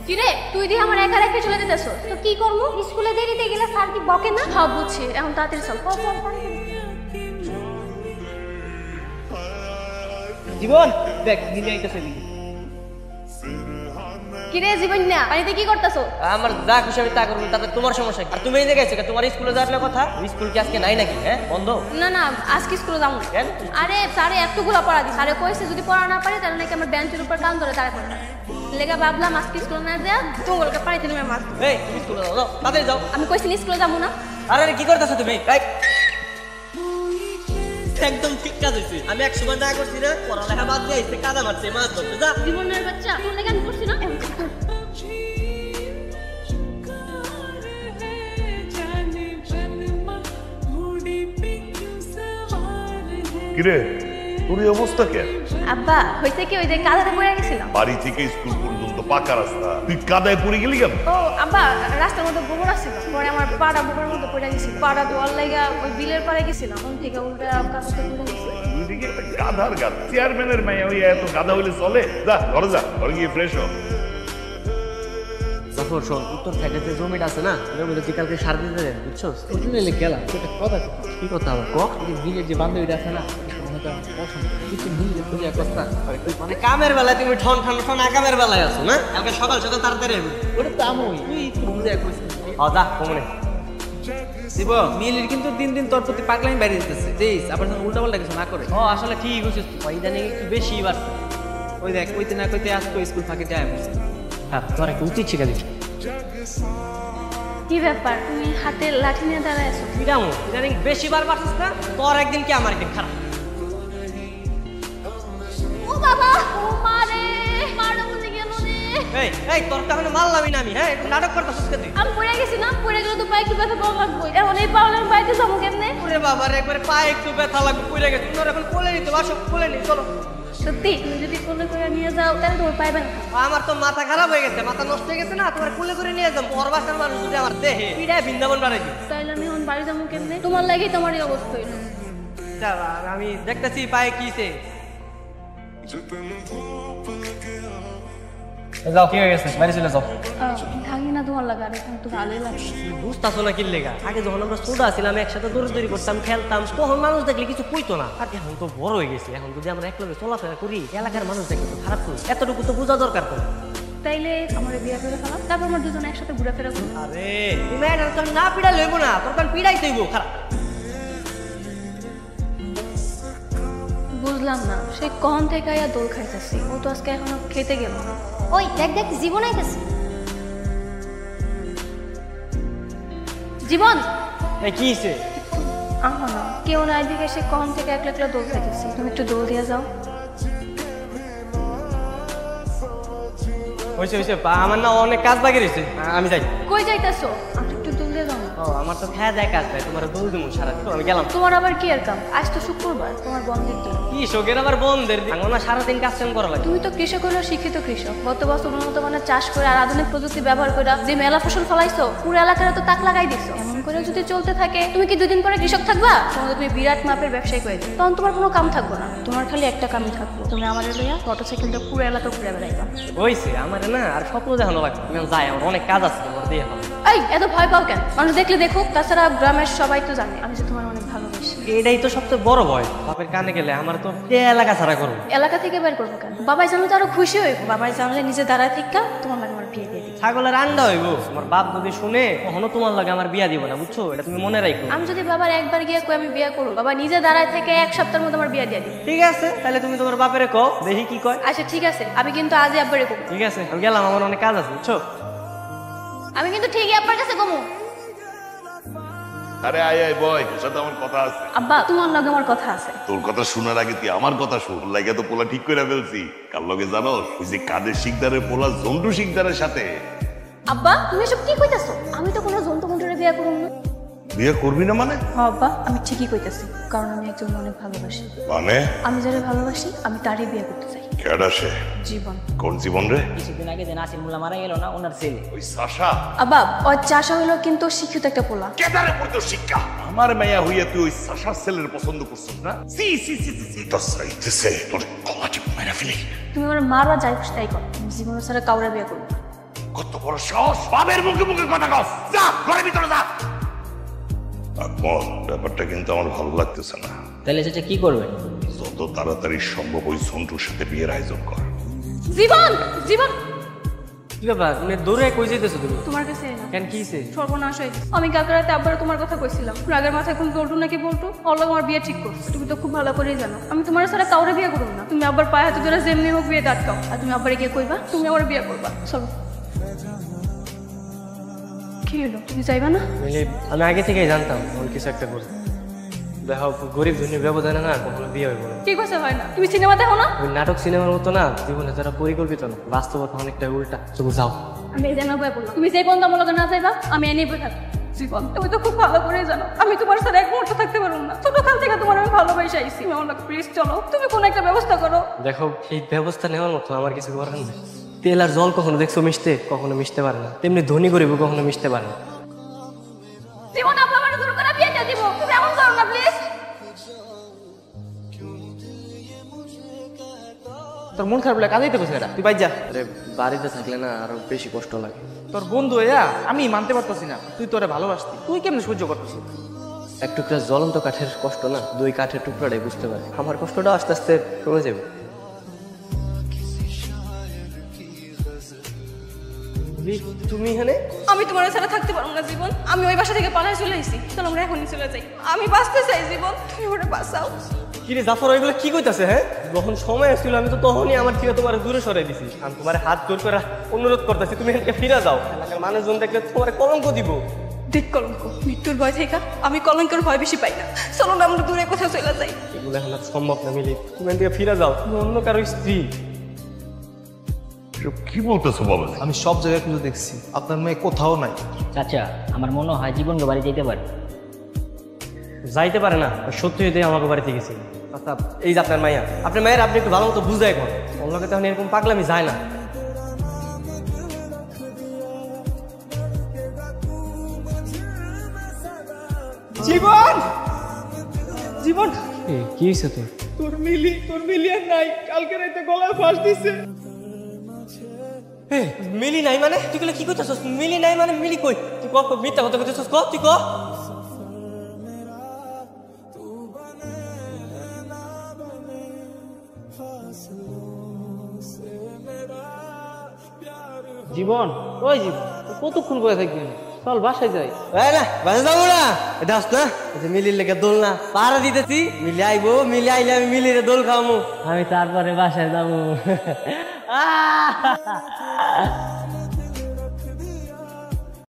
কিরে তুই দিয়ে আমার একা রেখে চলে যেতেছ তো কি করবো? স্কুলে দেরিতে গেলে স্যার কি বকে না? সব বুঝছি, এখন তাড়াতাড়ি চল। জীবন দেখ নিজে আইতেছে। কিরে জীবন না পানিতে কি করতেছো? আমার যা খুশি আমি তা করবো, তাতে তোমার সমস্যা কি? আর তুমি এই জায়গায় আছো, তোমার স্কুলে যাওয়ার না কথা? স্কুল কি আজকে নাই নাকি? হ্যাঁ বন্ধ? না না আজকে স্কুলে যাবো। কেন? আরে স্যারে এতগুলো পড়া দিই, স্যারে কইছে যদি পড়া না পারে তাহলে নাকি আমার বেঞ্চের উপর কান ধরে তারা পড়া লেগা ভাবলাম আজকে স্কুলে না যা তোমাকে পানিতে নেমে মাছ। এই তুমি স্কুলে যাও, তাড়াতাড়ি যাও। আমি কইছি স্কুলে যাবো না। আরে কি করতেছো তুমি? একদম ঠিক কাজ হয়েছে। আমি এক সময় না করছি না, পড়ালেখা বাদ দিয়ে আইছে কাদা মারছে মাছ ধরতে। যা জীবনের বাচ্চা তোর লেগে আমি করছি না। কিরে তোর এই অবস্থা কেন? আব্বা হইছে কি ওই যে কাদাতে পড়ে গেছিলাম। বাড়ি থেকে স্কুল পর্যন্ত পাকা রাস্তা, তুই কাদায় পড়ে গেলি কেন? ও আব্বা রাস্তার মধ্যে গোবর আসছিল, পরে আমার পাড়া গোবরের মধ্যে পড়ে গেছিল। পাড়া দোয়ার লাগা ওই বিলের পাড়ে গেছিলাম, ওখান থেকে উল্টা কাদাতে পড়ে গেছি। দুদিকে একটা গাধার গাধ, চেয়ারম্যানের মেয়ে ওই এত গাধা হইলে চলে? যা ঘরে গিয়ে ফ্রেশ হ। জাফর শোন, উত্তর সাইডে যে জমিটা আছে না, ওটার মধ্যে তুই কালকে সার দিতে দেন, বুঝছো? ওই জন্য গেলাম। একটা কথা, কি কথা আবার ক? বিলের যে বান্ধবীটা আছে না, মানে কামের বেলায় তুমি ঠন ঠন ঠন আকামের বেলায় আছো না? কালকে সকাল সকাল তাড়াতাড়ি ওটা তো আমি তুই একটু বুঝে কইছিস। যা কমনে শিব মিলির কিন্তু দিন দিন তোর প্রতি পাগলামি বাইরে দিতেছে। দেখ আবার উল্টা পাল্টা কিছু না করে। আসলে ঠিক বুঝছিস, ইদানিং একটু বেশি বাড়ছে। ওই দেখ কইতে না কইতে আজকে স্কুল ফাঁকে যায়। হ্যাঁ তোর একটা উচিত শিখা দিচ্ছি। কি ব্যাপার তুমি হাতে লাঠি নিয়ে দাঁড়ায় আছো? ইদানিং বেশি বার বাড়ছিস না? তোর একদিন কি আমার একদিন খারাপ। ও বাবা ও মারে মারো বুঝে গেল রে। এই তোর তো এখনো মারলামই না আমি। হ্যাঁ একটু নাটক করতেছিস কে তুই? আমি পড়ে গেছি না, পড়ে গেলে তো পায়ে একটু ব্যথা পাওয়া লাগবে। এখন এই পাওয়ার বাইতে যাবো কেমনে? ওরে বাবা রে একবারে পায়ে একটু ব্যথা লাগবে, পড়ে গেছে। তোর এখন কোলে নিতে বাসো, কোলে নি চলো। সত্যি তুমি যদি কোলে করে নিয়ে যাও তাহলে তোমার পায়ে ব্যথা। আমার তো মাথা খারাপ হয়ে গেছে, মাথা নষ্ট হয়ে গেছে না। তোমার কোলে করে নিয়ে যাবো। ওর বাসার মানুষ যদি আমার দেহে পিড়ায় বৃন্দাবন বাড়াই দিই, তাহলে আমি এখন বাড়ি যাবো কেমনে? তোমার লাগি তোমার এই অবস্থা হইলো। আমি দেখতেছি পায়ে কিছে। যাও কি হয়ে গেছে, বাড়ি চলে যাও। থাকি না তোমার লাগা, আর এখন তো ভালোই লাগছে। বুঝতেছো না কি লেগা? আগে যখন আমরা ছোট ছিলাম একসাথে দৌড়ি করতাম, খেলতাম, তখন মানুষ দেখলে কিছু কইতো না। আর এখন তো বড় হয়ে গেছি, এখন যদি আমরা একলগে চলাফেরা করি এলাকার মানুষ দেখলে তো খারাপ করি। এতটুকু তো বোঝা দরকার করে। তাইলে আমার বিয়ে করে ফেলাম, তারপর আমরা দুজনে একসাথে ঘুরাফেরা করবো। আরে তুমি এটা তো না পিড়া লইব না, তোর কারণ পিড়াই তৈব খারাপ। বুঝলাম না সে কখন থেকে আয়া দোল খাইতেছি, ও তো আজকে এখনো খেতে গেল না। ওই দেখ দেখ জীবন আইতেছে। জীবন কি হইছে? আমার না কেউ না, এদিকে সে কখন থেকে একলা একলা দোল খাইতেছি, তুমি একটু দোল দিয়ে যাও। হইছে হইছে, আমার না অনেক কাজ বাকি রয়েছে, আমি যাই। কই যাইতেছো? আমি একটু দোল দিয়ে যাও। আমার তো খেয়া যায় কাজ নাই, তোমার দোল দিব সারাদিন, আমি গেলাম। তোমার আবার কি আর কাম? আজ তো শুক্রবার, তোমার বন্ধের দিন। কি শোকের আবার বন্ধের দিন? আমার না সারাদিন কাজ কাম করা লাগে। তুমি তো কৃষক হলো শিক্ষিত কৃষক, গত বছর উন্নত মানের চাষ করে আর আধুনিক প্রযুক্তি ব্যবহার করে যে মেলা ফসল ফলাইছো, পুরো এলাকার তো তাক লাগাই দিছো। এমন করে যদি চলতে থাকে তুমি কি দুদিন পরে কৃষক থাকবা? তোমাদের তুমি বিরাট মাপের ব্যবসায়ী করে দিবে, তখন তোমার কোনো কাম থাকবো না। তোমার খালি একটা কামই থাকবো, তুমি আমাদের লইয়া মোটরসাইকেলটা পুরো এলাকা ঘুরে বেড়াইবা। হইছে আমার না আর স্বপ্ন দেখানো লাগবে, আমি যাই, আমার অনেক কাজ আছে তোমার দিয়ে হবে। এই এত ভয় পাও কেন? মানুষ দেখলে দেখুক, তাছাড়া গ্রামের সবাই তো জানে আমি যে তোমার অনেক ভালোবাসি। এটাই তো সবচেয়ে বড় ভয়, বাপের কানে গেলে আমার তো এলাকা ছাড়া করবো। এলাকা থেকে বের করবো কেন? বাবাই জানলে তো আরো খুশি হইব। বাবাই জানলে নিজে দাঁড়ায় থেকে তোমার লাগে আমার বিয়ে দিয়ে দিই। ছাগলের আন্ডা হইব। আমার বাপ যদি শুনে কখনো তোমার লাগে আমার বিয়া দিব না, বুঝছো? এটা তুমি মনে রাখো। আমি যদি বাবার একবার গিয়ে কই আমি বিয়ে করবো, বাবা নিজে দাঁড়ায় থেকে এক সপ্তাহের মধ্যে আমার বিয়ে দিয়ে দিই। ঠিক আছে তাহলে তুমি তোমার বাপেরে কও, দেখি কি কয়। আচ্ছা ঠিক আছে, আমি কিন্তু আজই আব্বারে কমু। ঠিক আছে আমি গেলাম, আমার অনেক কাজ আছে, বুঝছো? আমি কিন্তু ঠিকই আব্বার কাছে কমু। আরে আয় আয় বয়, তোর সাথে আমার কথা আছে। আব্বা তোমার লগে আমার কথা আছে। তোর কথা শোনার আগে তুই আমার কথা শুন। লাগে তো পোলা ঠিক করে ফেলছি। কার লগে জানো? ওই যে কাদের শিকদারের পোলা জন্টু শিকদারের সাথে। আব্বা তুমি এসব কি কইতাছো? আমি তো কোনো জন্তু মন্টুরে বিয়ে করব না। বিয়ে করবি না মানে? আব্বা আমি ঠিকই কইতাছি, কারণ আমি একজন অনেক ভালোবাসি। মানে আমি যারা ভালোবাসি আমি তারই বিয়ে করতে চাই। কেডা সে? জীবন। কোন জীবন রে? কিছুদিন আগে যে নাসির মোল্লা মারা গেল না, ওনার ছেলে। ওই সাশা? আব্বা ওর চাষা হলো কিন্তু শিক্ষিত একটা পোলা। কেদারে পড়তো শিক্ষা। আমার মাইয়া হইয়া তুই ওই সাশার ছেলের পছন্দ করছিস না? সি সি সি সি তো সাইতেছে তোর কলাচে মেরা ফেলি। তুমি আমার মারা যাই খুশি তাই কর, আমি জীবনের ছাড়া কাউরে বিয়ে করবো না। কত বড় সাহস! বাবের মুখে মুখে কথা কস। যা ঘরের ভিতরে যা। আকমল, ব্যাপারটা কিন্তু আমার ভালো লাগতেছে না। তাহলে সেটা কি করবেন? যত তাড়াতাড়ি সম্ভব ওই সন্টুর সাথে বিয়ের আয়োজন কর। জীবন জীবন কি ব্যাপার, মানে দৌড়ে কই যাইতেছো তুমি? তোমার কাছে এলাম। কেন কি হইছে? সর্বনাশ হয়ে গেছে। আমি কালকে রাতে আব্বার তোমার কথা কইছিলাম, রাগের মাথায় কোন বলটু নাকি বলটু অল্লাহ আমার বিয়ে ঠিক করছে। তুমি তো খুব ভালো করেই জানো আমি তোমার ছাড়া কাউরে বিয়ে করবো না। তুমি আব্বার পায়ে হাতে ধরে যেমনি হোক বিয়ে আটকাও, আর তুমি আব্বারে গিয়ে কইবা তুমি আমার বিয়ে করবা। চলো। কি হলো, তুমি চাইবা না? মিলি আমি আগে থেকেই জানতাম ওর কিছু একটা করছে। দেখো গরিব ধনীর ব্যবধানে না কখনো বিয়ে হইব না। কি কথা হয় না? তুমি সিনেমা দেখো না? ওই নাটক সিনেমার মতো না, জীবনে যারা পরিকল্পিত না, বাস্তবতা অনেকটা উল্টা। শুধু যাও। আমি এই জানো ভাই বললাম, তুমি যে পর্যন্ত আমার লগে না যাইবা আমি এনে বই থাকবো। জীবন তুমি তো খুব ভালো করে জানো আমি তোমার সাথে এক মুহূর্ত থাকতে পারবো না। ছোটকাল থেকে তোমার আমি ভালোবাসা আইছি। তুমি আমার প্লিজ চলো, তুমি কোন একটা ব্যবস্থা করো। দেখো এই ব্যবস্থা নেওয়ার মতো আমার কিছু করার নেই। তেল আর জল কখনো দেখছো মিশতে, কখনো মিশতে পারে না। তেমনি ধনী গরিব কখনো মিশতে পারে না। জীবন আপনি আমার দূর করে বিয়েটা দিব, তুমি এমন করো না প্লিজ। তোর মন খারাপ লাগে, কাঁদাইতে বসে তুই বাই যা। আরে বাড়িতে থাকলে না আরো বেশি কষ্ট লাগে। তোর বন্ধু এয়া আমি মানতে পারতাছি না, তুই তোরে ভালোবাসতি, তুই কেমনে সহ্য করতেছিস? এক টুকরা জ্বলন্ত কাঠের কষ্ট না দুই কাঠের টুকরাটাই বুঝতে পারে। আমার কষ্টটা আস্তে আস্তে কমে যাবে। তুমি এখানে? আমি তোমার ছাড়া থাকতে পারবো না জীবন। আমি ওই বাসা থেকে পালায় চলে আসছি। চলো আমরা এখনই চলে যাই। আমি বাঁচতে চাই জীবন, তুমি ওটা বাঁচাও। কিরে জাফর ওইগুলো কি কইতাছে? হ্যাঁ যখন সময় আসছিল আমি তো তখনই আমার থেকে তোমার দূরে সরাই দিছি। আমি তোমার হাত জোর করে অনুরোধ করতেছি তুমি এখানে ফিরে যাও। এলাকার মানুষজন দেখলে তোমার কলঙ্ক দিব। দিক কলঙ্ক, মৃত্যুর ভয় থেকে আমি কলঙ্কের ভয় বেশি পাই না। চলো না আমরা দূরে কোথাও চলে যাই। এগুলো এখন আর সম্ভব না মিলি, তুমি এখান থেকে ফিরে যাও। তুমি অন্য কারো স্ত্রী। এসব কি বলতেছো বাবা? আমি সব জায়গায় খুঁজে দেখছি, আপনার মেয়ে কোথাও নাই। চাচা আমার মনে হয় জীবনকে বাড়ি যেতে পারে। যাইতে পারে না, সত্যি হইতে আমাকে বাড়িতে গেছি। আচ্ছা এই যে আপনার মাইয়া, আপনার মায়ের আপনি একটু ভালো মতো বুঝাই এখন। অন্যকে তখন এরকম পাগলামি যায় না। জীবন জীবন কি হয়েছে তোর? তোর মিলি আর নাই, কালকে রাতে গলায় ফাঁস দিছে। মিলি নাই মানে? তুই কি করতেছস? মিলি নাই মানে মিলি কই? তুই কত মিথ্যা কথা কইতেছস? ক তুই ক। জীবন ওই জীবন কতক্ষণ বয়ে থাকবি? চল বাসায় যাই। না বাসে যাবো না, এটা আস না মিলির লেগে দোল না পাড়া দিতেছি। মিলি আইবো, মিলি আইলে আমি মিলির দোল খাওয়ামু। আমি তারপরে বাসায় যাবো।